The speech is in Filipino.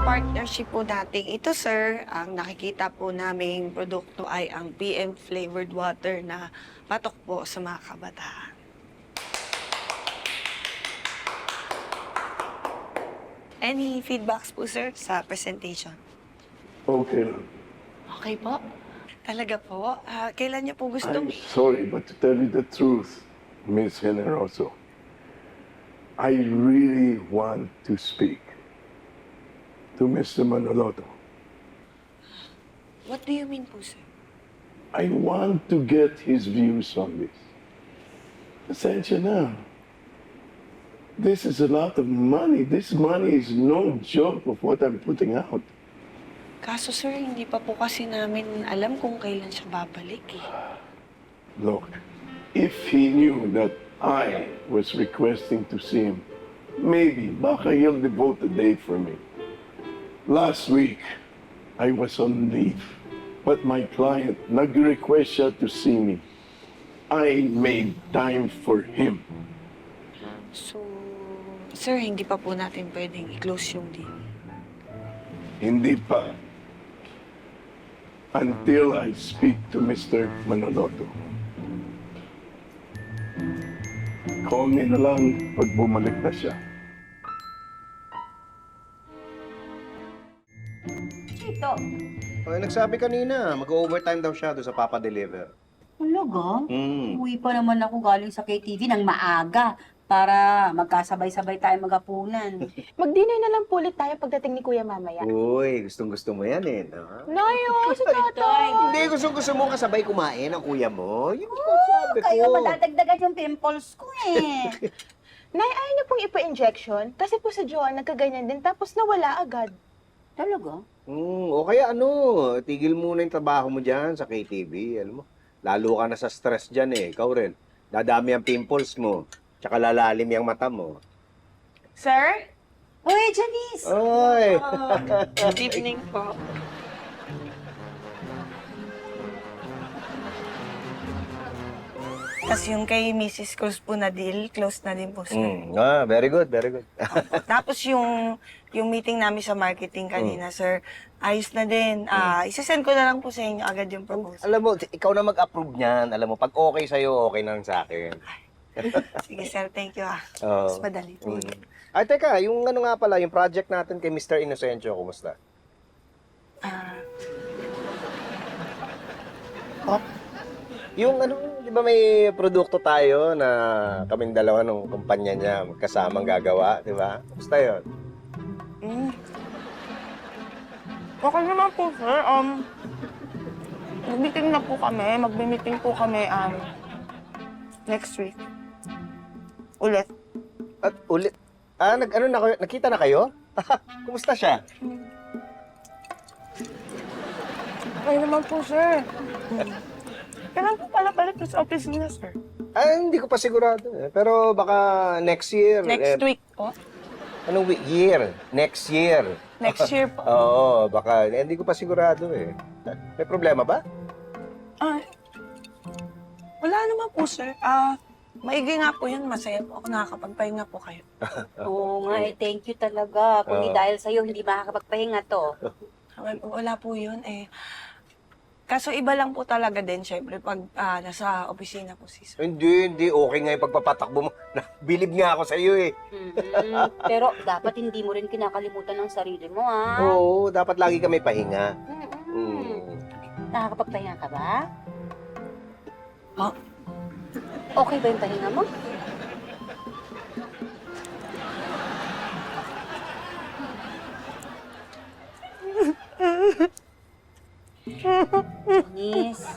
partnership po natin ito, sir, ang nakikita po naming produkto ay ang PM flavored water na patok po sa mga kabataan. Any feedbacks po, sir, sa presentation? Okay lang. Okay po. Talaga po? Kailan niyo po gusto? I'm sorry, but to tell you the truth, Miss Generoso, I really want to speak to Mr. Manoloto. What do you mean po, sir? I want to get his views on this. Pasensya na. This is a lot of money. This money is no joke of what I'm putting out. Kaso, sir, hindi pa po kasi namin alam kung kailan siya babalik eh. Look, if he knew that I was requesting to see him, maybe baka he'll devote a day for me. Last week, I was on leave, but my client nag-request siya to see me. I made time for him. So, sir, hindi pa po natin pwedeng i-close yung deal. Hindi pa. Until I speak to Mr. Manoloto. Call me na lang pag bumalik na siya. Chito, Ay, nagsabi kanina, mag-overtime daw siya doon sa Papa-Deliver. talaga? Hmm. Uwi pa naman ako galing sa KTV ng maaga para magkasabay-sabay tayo magapunan. Mag-dinner na lang po ulit tayo pagdating ni Kuya mamaya. Uy, gustong-gusto mo yan eh, no? Nayo, si tatay. Hindi, gusto mo kasabay kumain ang kuya mo. Yun ang sabi ko. Kayo madadagdagan yung pimples ko eh. Nay, ayaw niyo pong ipa-injection? Kasi po sa Joan, nagkaganyan din, tapos nawala agad. Talaga? O kaya ano, tigil muna yung trabaho mo dyan sa KTV. Alam mo, lalo ka na sa stress dyan eh. Ikaw rin. Dadami ang pimples mo. Tsaka lalalim yung mata mo. Sir? Uy, Janice! Oy! Good evening po. Kasi yung kay Mrs. Cruz po na deal, close na din po, sir. Very good, very good. Tapos yung meeting namin sa marketing kanina, sir, ayos na din. Isasend ko na lang po sa inyo agad yung proposal. Alam mo, ikaw na mag-approve niyan. Alam mo, pag okay sa'yo, okay na lang sa akin. Sige, sir, thank you Oo. Mas madali po. Ay, teka, yung ano nga pala, yung project natin kay Mr. Inocencio, kumusta? Yung ano, di ba may produkto tayo na kaming dalawa ng kumpanya niya magkasamang gagawa, di ba? Kumusta yun? Okay naman po, sir. Mag-meeting na po kami. Magme-meeting po kami next week. Ulit. At ulit, ano na kayo, nakita na kayo? Kumusta siya? Okay naman po, sir. Kailan po pala balik sa office niya, sir? Hindi ko pa sigurado. Pero baka next year. Next week po. Anong year? Next year. Next year po. Oo, baka. Hindi ko pa sigurado eh. May problema ba? Wala naman po, sir. Maigi nga po yun. Masaya po ako. Nakakapagpahinga po kayo. Oo nga eh, thank you talaga. Kung di dahil sa'yo, hindi makakapagpahinga to. Wala po yun eh. Kaso iba lang po talaga din, syempre, pag nasa opisina po si sir. Hindi. Okay nga yung pagpapatakbo mo. Bilib nga ako sa iyo eh. Pero dapat hindi mo rin kinakalimutan ng sarili mo, ha? Oo, dapat lagi ka may pahinga. Nakakapagpahinga ka ba? Oh, Okay ba yung pahinga mo? Janice.